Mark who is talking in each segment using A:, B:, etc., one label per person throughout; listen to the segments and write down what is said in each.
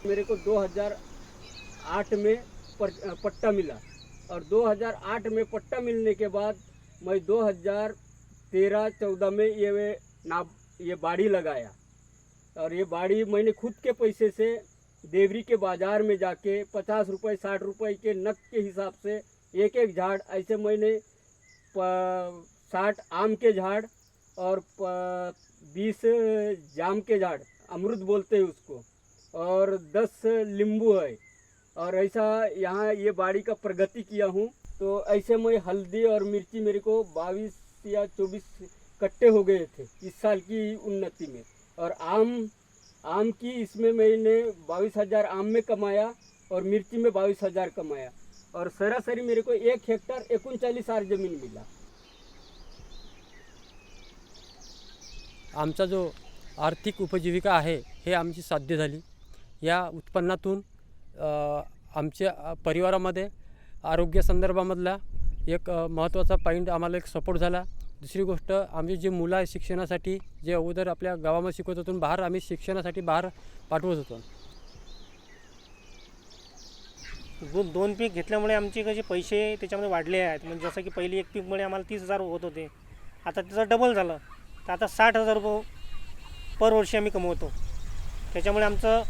A: मेरे को 2008 में पट्टा मिला और 2008 में पट्टा मिलने के बाद मैं 2013-14 में ये बाड़ी लगाया और ये बाड़ी मैंने खुद के पैसे से देवरी के बाज़ार में जाके 50 रुपये 60 रुपये के नग के हिसाब से एक एक झाड़ ऐसे मैंने 60 आम के झाड़ और 20 जाम के झाड़, अमरूद बोलते हैं उसको, और 10 नींबू है और ऐसा यहाँ ये बाड़ी का प्रगति किया हूँ। तो ऐसे मैं हल्दी और मिर्ची मेरे को 22 या 24 कट्टे हो गए थे इस साल की उन्नति में। और आम की इसमें मैंने 22,000 आम में कमाया और मिर्ची में 22,000 कमाया और सरासरी मेरे को 1 हेक्टर 39 आर जमीन मिला।
B: आमचा जो आर्थिक उपजीविका आहे हे आमची साध्य झाली। या उत्पन्नातून आमच्या परिवारामध्ये आरोग्यसंदर्भामधला एक महत्त्वाचा पॉईंट आम्हाला एक सपोर्ट झाला। दुसरी गोष्ट, आमची जी मुलं आहे शिक्षणासाठी जे अगोदर आपल्या गावामध्ये शिकवत होतो बाहेर आम्ही शिक्षणासाठी बाहेर पाठवत होतो।
C: दोन पीक घेतल्यामुळे आमचे कसे पैसे त्याच्यामध्ये वाढले आहेत। म्हणजे जसं की पहिली एक पीकमुळे आम्हाला 30,000 होत होते, आता त्याचं डबल झालं, तर आता 60,000 रुपये पर वर्षी आम्ही कमवतो। त्याच्यामुळे आमचं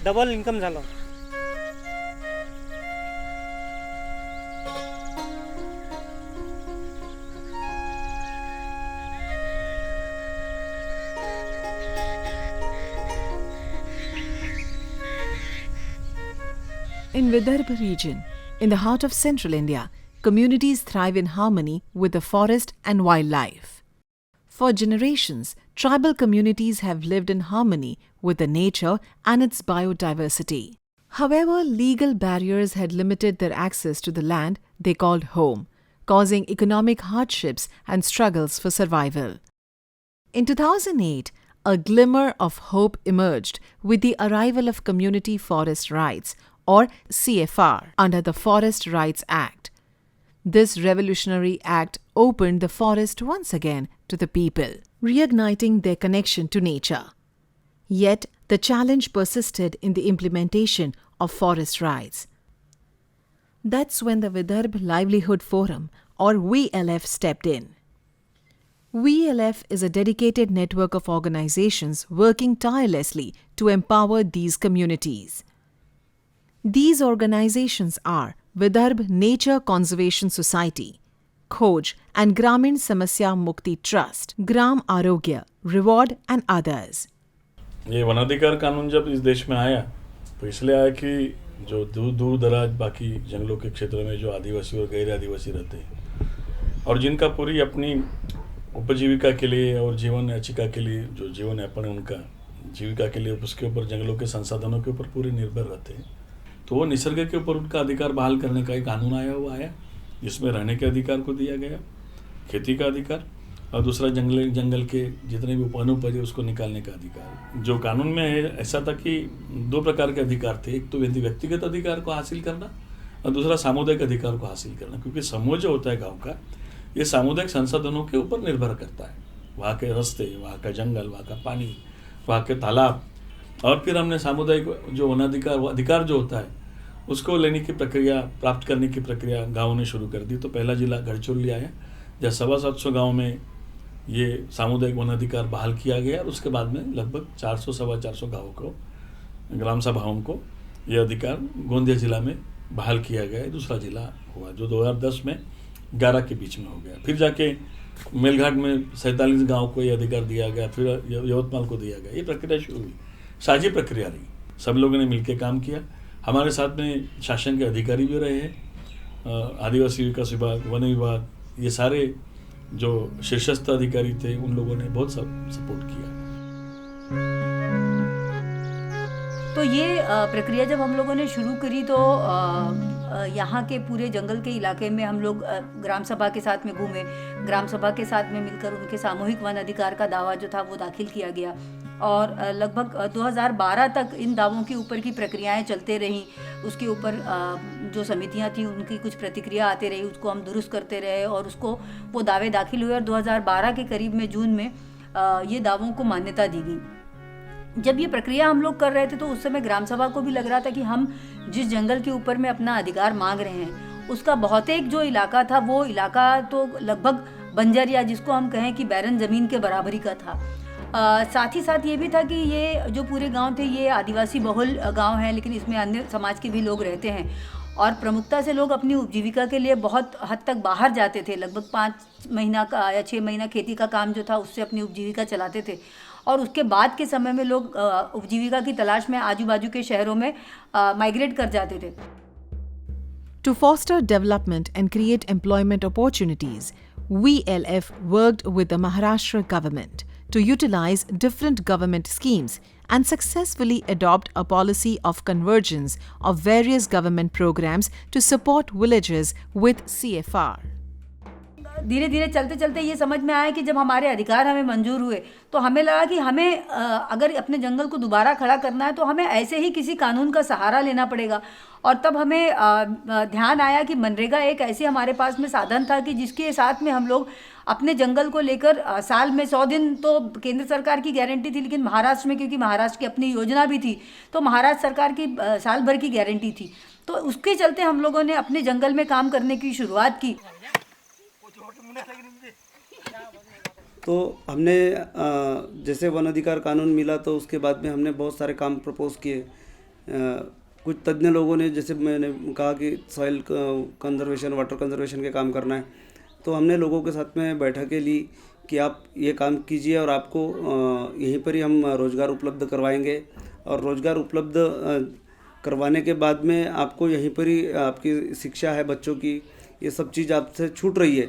C: डबल इन्कम झालं।
D: In Vidarbha region, in the heart of central India, communities thrive in harmony with the forest and wildlife. For generations, tribal communities have lived in harmony with the nature and its biodiversity. However, legal barriers had limited their access to the land they called home, causing economic hardships and struggles for survival. In 2008, a glimmer of hope emerged with the arrival of Community Forest Rights, or CFR, under the Forest Rights Act. This revolutionary act opened the forest once again to the people, reigniting their connection to nature. Yet, the challenge persisted in the implementation of forest rights. That's when the Vidarbha Livelihood Forum, or VLF, stepped in. VLF is a dedicated network of organizations working tirelessly to empower these communities. These organizations are Vidarbha Nature Conservation Society, Khoj and Gramin Samasya Mukti Trust, Gram Arogya, Reward and others.
E: ये वनाधिकार कानून जब इस देश में आया तो इसलिए आया कि जो दूर दूर दराज बाकी जंगलों के क्षेत्रों में जो आदिवासी और गैर आदिवासी रहते हैं और जिनका पूरी अपनी उपजीविका के लिए और जीवन याचिका के लिए जो जीवन यापन है उनका जीविका के लिए उसके ऊपर जंगलों के संसाधनों के ऊपर पूरे निर्भर रहते हैं, तो वो निसर्ग के ऊपर उनका अधिकार बहाल करने का एक कानून आया जिसमें रहने के अधिकार को दिया गया, खेती का अधिकार और दूसरा जंगल के जितने भी वनोपज है उसको निकालने का अधिकार। जो कानून में है ऐसा था कि 2 प्रकार के अधिकार थे, एक तो व्यक्तिगत अधिकार को हासिल करना और दूसरा सामुदायिक अधिकार को हासिल करना, क्योंकि समूह जो होता है गाँव का ये सामुदायिक संसाधनों के ऊपर निर्भर करता है। वहाँ के रास्ते, वहाँ का जंगल, वहाँ का पानी, वहाँ के तालाब, और फिर हमने सामुदायिक जो अधिकार जो होता है उसको लेने की प्रक्रिया, प्राप्त करने की प्रक्रिया गाँव ने शुरू कर दी। तो पहला जिला गढ़चिरौली आया जहाँ 750 गाँव में ये सामुदायिक वनाधिकार बहाल किया गया और उसके बाद में लगभग 400-450 गाँव को, ग्राम सभाओं को ये अधिकार गोंदिया जिला में बहाल किया गया। दूसरा जिला हुआ जो 2010 में 11 के बीच में हो गया। फिर जाके मेलघाट में 47 गाँव को ये अधिकार दिया गया, फिर यवतमाल को दिया गया। ये प्रक्रिया शुरू हुई, साझी प्रक्रिया रही, सब लोगों ने मिलकर काम किया। हमारे साथ में शासन के अधिकारी भी रहे हैं, आदिवासी विकास विभाग, वन विभाग, ये सारे जो शीर्षस्थ अधिकारी थे उन लोगों ने बहुत सपोर्ट किया।
F: तो ये प्रक्रिया जब हम लोगों ने शुरू करी तो यहाँ के पूरे जंगल के इलाके में हम लोग ग्राम सभा के साथ में घूमे। ग्राम सभा के साथ में मिलकर उनके सामूहिक वन अधिकार का दावा जो था वो दाखिल किया गया और लगभग 2012 तक इन दावों के ऊपर की प्रक्रियाएं चलते रहीं। उसके ऊपर जो समितियां थी उनकी कुछ प्रतिक्रिया आते रही, उसको हम दुरुस्त करते रहे और उसको वो दावे दाखिल हुए और 2012 के करीब में जून में ये दावों को मान्यता दी गई। जब ये प्रक्रिया हम लोग कर रहे थे तो उस समय ग्राम सभा को भी लग रहा था कि हम जिस जंगल के ऊपर में अपना अधिकार मांग रहे हैं उसका बहुतेक जो इलाका था वो इलाका तो लगभग बंजर या जिसको हम कहें कि बैरन ज़मीन के बराबरी का था। साथ ही साथ ये भी था कि ये जो पूरे गांव थे ये आदिवासी बहुल गांव है, लेकिन इसमें अन्य समाज के भी लोग रहते हैं और प्रमुखता से लोग अपनी उपजीविका के लिए बहुत हद तक बाहर जाते थे। लगभग 5 महीना का या 6 महीना खेती का काम जो था उससे अपनी उपजीविका चलाते थे और उसके बाद के समय में लोग उपजीविका की तलाश में आजू बाजू के शहरों में माइग्रेट कर जाते थे।
D: To foster development and create employment opportunities, VLF worked with the Maharashtra government to utilize different government schemes and successfully adopt a policy of convergence of various government programs to support villages with CFR.
F: धीरे धीरे चलते चलते ये समझ में आया कि जब हमारे अधिकार हमें मंजूर हुए तो हमें लगा कि हमें अगर अपने जंगल को दोबारा खड़ा करना है तो हमें ऐसे ही किसी कानून का सहारा लेना पड़ेगा। और तब हमें ध्यान आया कि मनरेगा एक ऐसे हमारे पास में साधन था कि जिसके साथ में हम लोग अपने जंगल को लेकर साल में 100 दिन तो केंद्र सरकार की गारंटी थी, लेकिन महाराष्ट्र में क्योंकि महाराष्ट्र की अपनी योजना भी थी तो महाराष्ट्र सरकार की साल भर की गारंटी थी। तो उसके चलते हम लोगों ने अपने जंगल में काम करने की शुरुआत की।
G: तो हमने जैसे वन अधिकार कानून मिला तो उसके बाद में हमने बहुत सारे काम प्रपोज किए। कुछ तज्ञ लोगों ने, जैसे मैंने कहा कि सॉइल कंजर्वेशन, वाटर कंजर्वेशन के काम करना है, तो हमने लोगों के साथ में बैठकें ली कि आप ये काम कीजिए और आपको यहीं पर ही हम रोज़गार उपलब्ध करवाएंगे और रोज़गार उपलब्ध करवाने के बाद में आपको यहीं पर ही आपकी शिक्षा है बच्चों की, ये सब चीज़ आपसे छूट रही है।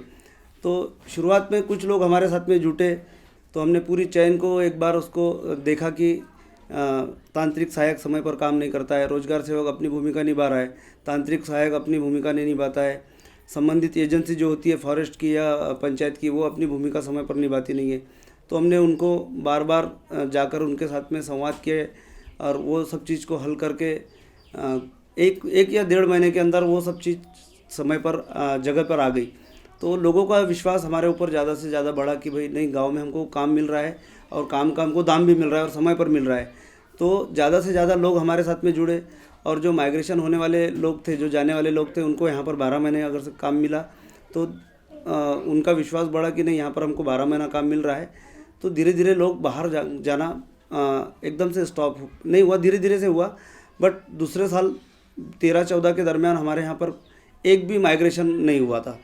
G: तो शुरुआत में कुछ लोग हमारे साथ में जुटे तो हमने पूरी चैन को एक बार उसको देखा कि तांत्रिक सहायक समय पर काम नहीं करता है, रोजगार सेवक अपनी भूमिका निभा रहा है, तांत्रिक सहायक अपनी भूमिका नहीं निभाता है, संबंधित एजेंसी जो होती है फॉरेस्ट की या पंचायत की वो अपनी भूमिका समय पर निभाती नहीं है। तो हमने उनको बार बार जाकर उनके साथ में संवाद किए और वो सब चीज़ को हल करके एक या 1.5 महीने के अंदर वो सब चीज़ समय पर जगह पर आ गई। तो लोगों का विश्वास हमारे ऊपर ज़्यादा से ज़्यादा बढ़ा कि भाई नहीं, गांव में हमको काम मिल रहा है और काम को दाम भी मिल रहा है और समय पर मिल रहा है। तो ज़्यादा से ज़्यादा लोग हमारे साथ में जुड़े और जो माइग्रेशन होने वाले लोग थे, जो जाने वाले लोग थे, उनको यहाँ पर 12 महीने अगर से काम मिला तो उनका विश्वास बढ़ा कि नहीं, यहाँ पर हमको 12 महीना काम मिल रहा है। तो धीरे धीरे लोग बाहर जाना एकदम से स्टॉप नहीं हुआ, धीरे धीरे से हुआ। बट दूसरे साल 13-14 के दरमियान हमारे यहाँ पर एक भी माइग्रेशन नहीं हुआ था।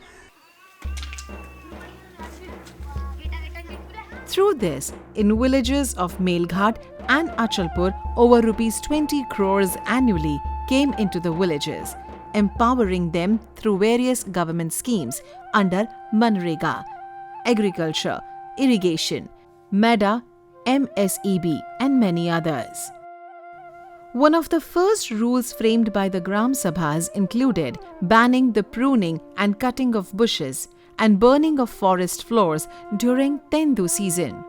D: Through this, in villages of Melghat and Achalpur, over rupees 20 crores annually came into the villages, empowering them through various government schemes under Manrega, agriculture, irrigation, MEDA, MSEB and many others. One of the first rules framed by the Gram Sabhas included banning the pruning and cutting of bushes and burning of forest floors during Tendu season.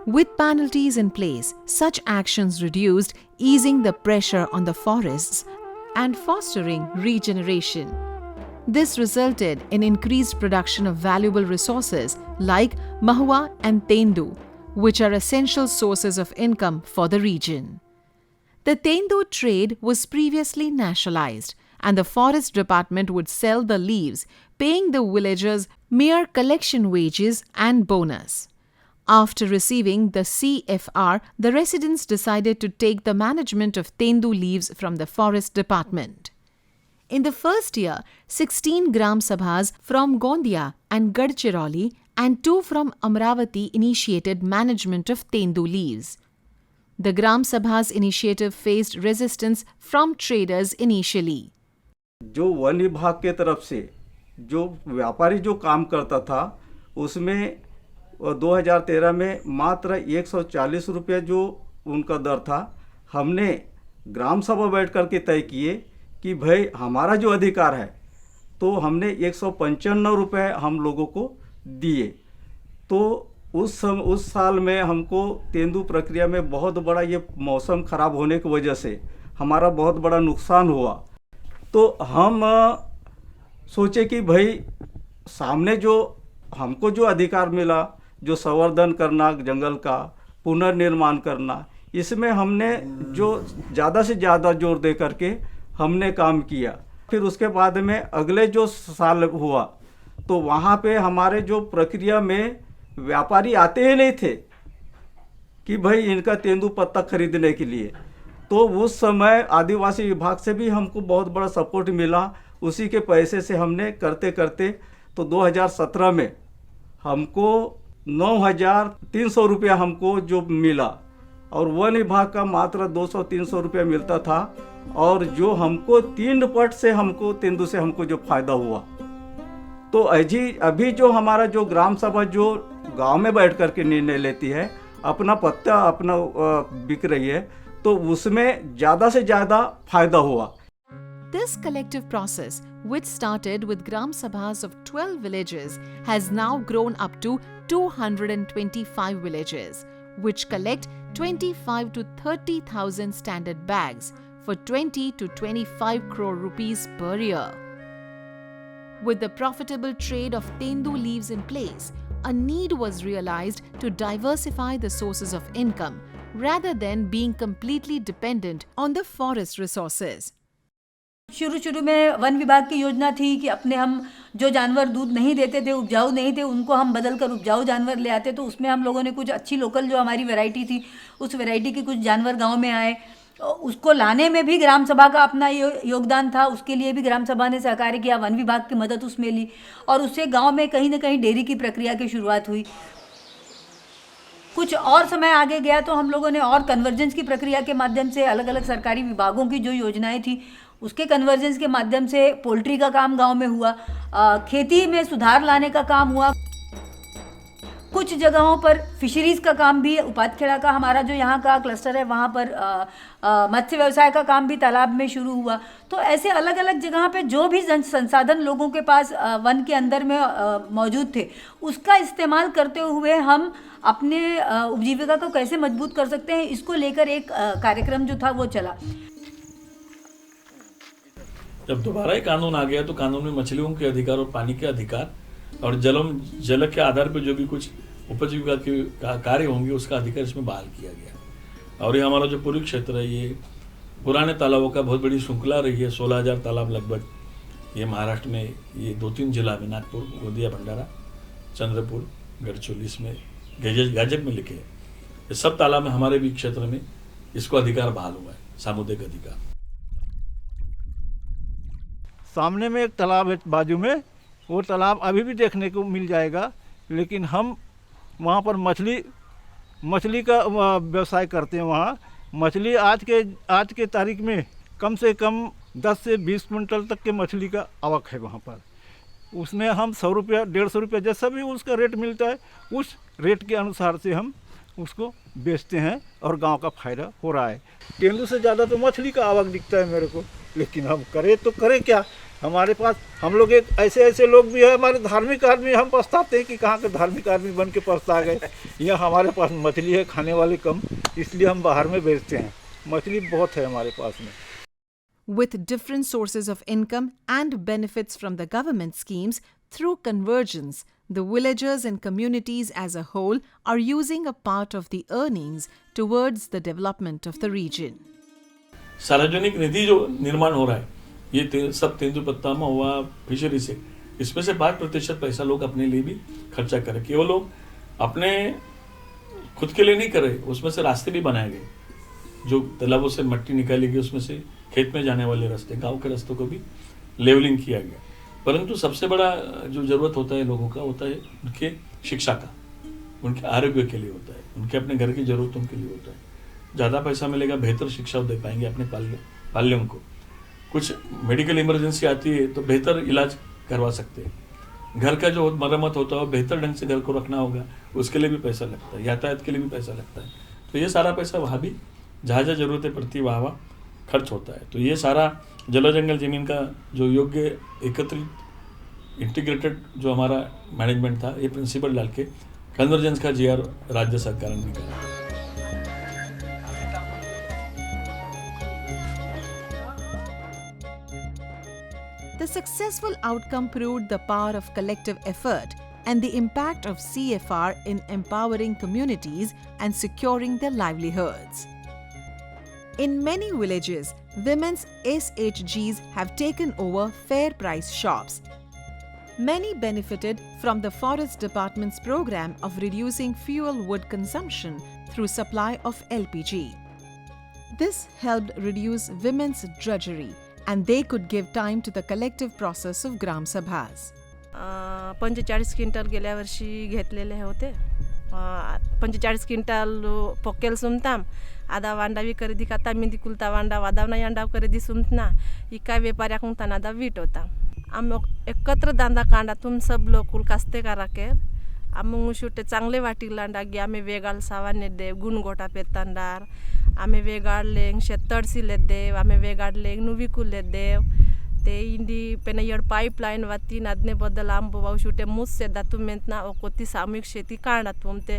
D: With penalties in place, such actions reduced, easing the pressure on the forests and fostering regeneration. This resulted in increased production of valuable resources like mahua and tendu, which are essential sources of income for the region. The tendu trade was previously nationalized, and the forest department would sell the leaves, paying the villagers mere collection wages and bonus. After receiving the CFR, the residents decided to take the management of tendu leaves from the forest department. In the first year, 16 Gram Sabhas from Gondia and Gadchiroli and 2 from Amravati initiated management of tendu leaves. The Gram Sabhas initiative faced resistance from traders initially.
H: जो one विभाग के तरफ से जो व्यापारी जो काम करता था उसमें 2013 में मात्र 140 रुपये जो उनका दर था, हमने ग्राम सभा बैठ कर के तय किए कि भाई हमारा जो अधिकार है, तो हमने 195 रुपये हम लोगों को दिए। तो उस साल में हमको तेंदू प्रक्रिया में बहुत बड़ा ये मौसम ख़राब होने की वजह से हमारा बहुत बड़ा नुकसान हुआ। तो हम सोचे कि भाई सामने जो हमको जो अधिकार मिला, जो संवर्धन करना, जंगल का पुनर्निर्माण करना, इसमें हमने जो ज़्यादा से ज़्यादा जोर दे करके हमने काम किया। फिर उसके बाद में अगले जो साल हुआ तो वहाँ पे हमारे जो प्रक्रिया में व्यापारी आते ही नहीं थे कि भाई इनका तेंदुपत्ता खरीदने के लिए। तो उस समय आदिवासी विभाग से भी हमको बहुत बड़ा सपोर्ट मिला। उसी के पैसे से हमने करते करते तो 2017 में हमको 9,300 रुपया हमको जो मिला और वन विभाग का मात्र 200-300 रुपया मिलता था। और जो हमको 3 पट से हमको तेंदु से हमको जो फायदा हुआ, तो अभी जो हमारा जो ग्राम सभा जो गांव में बैठ कर के निर्णय लेती है, अपना पत्ता अपना बिक रही है, तो उसमें ज़्यादा से ज़्यादा फायदा हुआ।
D: This collective process, which started with Gram Sabhas of 12 villages, has now grown up to 225 villages, which collect 25 to 30,000 standard bags for 20 to 25 crore rupees per year. With the profitable trade of tendu leaves in place, a need was realized to diversify the sources of income rather than being completely dependent on the forest resources.
F: शुरू में one विभाग की योजना थी कि अपने हम जो जानवर दूध नहीं देते थे, उपजाऊ नहीं थे, उनको हम बदल कर उपजाऊ जानवर ले आते। तो उसमें हम लोगों ने कुछ अच्छी लोकल जो हमारी वैरायटी थी, उस वैरायटी के कुछ जानवर गांव में आए। उसको लाने में भी ग्राम सभा का अपना योगदान था। उसके लिए भी ग्राम सभा ने सहकार्य किया, वन विभाग की मदद उसमें ली और उससे गाँव में कहीं ना कहीं डेयरी की प्रक्रिया की शुरुआत हुई। कुछ और समय आगे गया तो हम लोगों ने और कन्वर्जेंस की प्रक्रिया के माध्यम से अलग अलग सरकारी विभागों की जो योजनाएं थी उसके कन्वर्जेंस के माध्यम से पोल्ट्री का काम गांव में हुआ, खेती में सुधार लाने का काम हुआ। कुछ जगहों पर फिशरीज़ का काम भी, उपातखेड़ा का हमारा जो यहाँ का क्लस्टर है वहाँ पर मत्स्य व्यवसाय का काम भी तालाब में शुरू हुआ। तो ऐसे अलग अलग जगह पे जो भी संसाधन लोगों के पास वन के अंदर में मौजूद थे, उसका इस्तेमाल करते हुए हम अपने उपजीविका को कैसे मजबूत कर सकते हैं, इसको लेकर एक कार्यक्रम जो था वो चला।
E: जब दोबारा ही कानून आ गया तो कानून में मछलियों के अधिकार और पानी के अधिकार और जल के आधार पर जो भी कुछ उपजीविका के कार्य होंगे उसका अधिकार इसमें बहाल किया गया। और ये हमारा जो पूर्वी क्षेत्र है, ये पुराने तालाबों का बहुत बड़ी श्रृंखला रही है। 16,000 तालाब लगभग ये महाराष्ट्र में, ये 2-3 जिला में, नागपुर, गोंदिया, भंडारा, चंद्रपुर, गढ़चिरौली, इसमें गैजेट में लिखे हैं। ये सब तालाब में हमारे भी क्षेत्र में इसको अधिकार बहाल हुआ है, सामुदायिक अधिकार।
I: सामने में एक तालाब है बाजू में, वो तालाब अभी भी देखने को मिल जाएगा, लेकिन हम वहाँ पर मछली का व्यवसाय करते हैं। वहाँ मछली आज के तारीख में कम से कम 10 से 20 क्विंटल तक के मछली का आवक है वहाँ पर। उसमें हम 100 रुपया, 150 रुपया, जैसा भी उसका रेट मिलता है उस रेट के अनुसार से हम उसको बेचते हैं और गांव का फायदा हो रहा है। तेंदू से ज़्यादा तो मछली का आवक दिखता है मेरे को, लेकिन हम करें क्या। हमारे पास हम लोग एक ऐसे लोग भी है, हमारे धार्मिक आदमी, हम पछताते हैं कि कहाँ के धार्मिक आदमी बन के पछता गए। यहाँ हमारे पास मछली है, खाने वाले कम, इसलिए हम बाहर में बेचते हैं। मछली बहुत है हमारे पास में।
D: With different sources of income and benefits from the government schemes, through convergence, the villagers and communities as a whole are using a part of the earnings towards the development of the region.
E: सार्वजनिक निधि जो निर्माण हो रहा है, ये सब तेंदुपत्ता में हुआ, फिशरी से, इसमें से 5% पैसा लोग अपने लिए भी खर्चा करें। केवल लोग अपने खुद के लिए नहीं करे, उसमें से रास्ते भी बनाए गए, जो तालाबों से मट्टी निकाली गई, उसमें से खेत में जाने वाले रास्ते, गांव के रास्तों को भी लेवलिंग किया गया। परंतु सबसे बड़ा जो ज़रूरत होता है लोगों का, होता है उनके शिक्षा का, उनके आरोग्य के लिए होता है, उनके अपने घर की ज़रूरतों के लिए होता है। ज़्यादा पैसा मिलेगा, बेहतर शिक्षा दे पाएंगे अपने पाल्यों को। कुछ मेडिकल इमरजेंसी आती है तो बेहतर इलाज करवा सकते हैं। घर का जो मरम्मत होता है, बेहतर ढंग से घर को रखना होगा, उसके लिए भी पैसा लगता है, यातायात के लिए भी पैसा लगता है। तो ये सारा पैसा वहाँ भी जहाँ जहाँ ज़रूरतें पड़ती है वहाँ खर्च होता है। तो ये सारा जल जंगल ज़मीन का जो योग्य एकत्रित इंटीग्रेटेड जो हमारा मैनेजमेंट था, ये प्रिंसिपल डाल के कन्वर्जेंस का GR राज्य सरकार ने निकाला।
D: The successful outcome proved the power of collective effort and the impact of CFR in empowering communities and securing their livelihoods. In many villages, women's SHGs have taken over fair price shops. Many benefited from the Forest Department's program of reducing fuel wood consumption through supply of LPG. This helped reduce women's drudgery and they could give time to the collective process of Gram Sabhas.
J: 45 quintal गेल्या वर्षी घेतलेले होते. 45 quintal पोकेल सुमताम आधा Wanda भी खरेदी करता मिंदी कुलता Wanda वादावना यांडा खरेदी सुमतना इका व्यापाऱ्याक तानादा वीट होता. आम एकत्र दांदा कांडा तुम सब लोग कुल कास्ते का राकेर आम शुटे चांगले वाटी लांडा गी आम्ही वेगाळ सावाने देव गुणगोटा पेतांडार आम्ही वेगाळ लेंग शेतडसी ले देव आम्ही वेगाळ लेंग नुविकुल ले देव ते इंडी पेना यड पाइपलाइन वाती नादने बदल आम बोवाव शुटे मुस से दातु मेंतना ओकोती सामूहिक शेती काढा तुम ते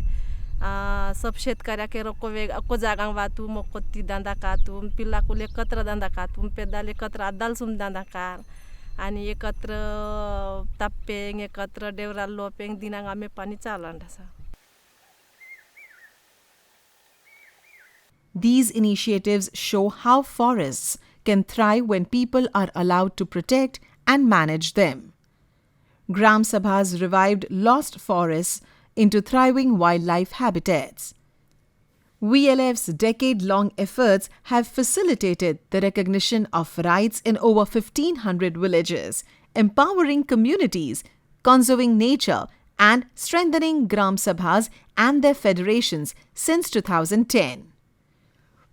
J: सब शेतकऱ्या के रोको वेग अको जागांग वातू मोकोती दांदा का तुम पिल्ला कुल एकत्र दांदा का तुम पेदाल एकत्र आदाल सुम दांदा कार आणि एकत्र तापेंग एकत्र देवराल लोपेंग दिनांग आम्ही पाणी चालांडासा.
D: These initiatives show how forests can thrive when people are allowed to protect and manage them. Gram Sabhas revived lost forests into thriving wildlife habitats. VLF's decade-long efforts have facilitated the recognition of rights in over 1,500 villages, empowering communities, conserving nature, and strengthening Gram Sabhas and their federations since 2010.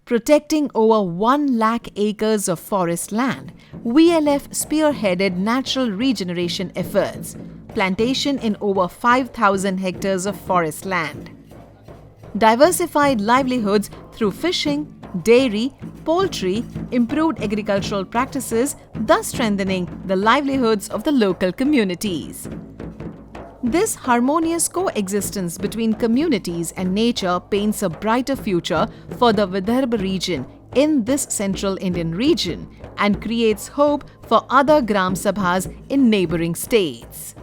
D: Protecting over 1 lakh acres of forest land, VLF spearheaded natural regeneration efforts, plantation in over 5,000 hectares of forest land. Diversified livelihoods through fishing, dairy, poultry, improved agricultural practices, thus strengthening the livelihoods of the local communities. This harmonious coexistence between communities and nature paints a brighter future for the Vidarbha region in this central Indian region and creates hope for other Gram Sabhas in neighboring states.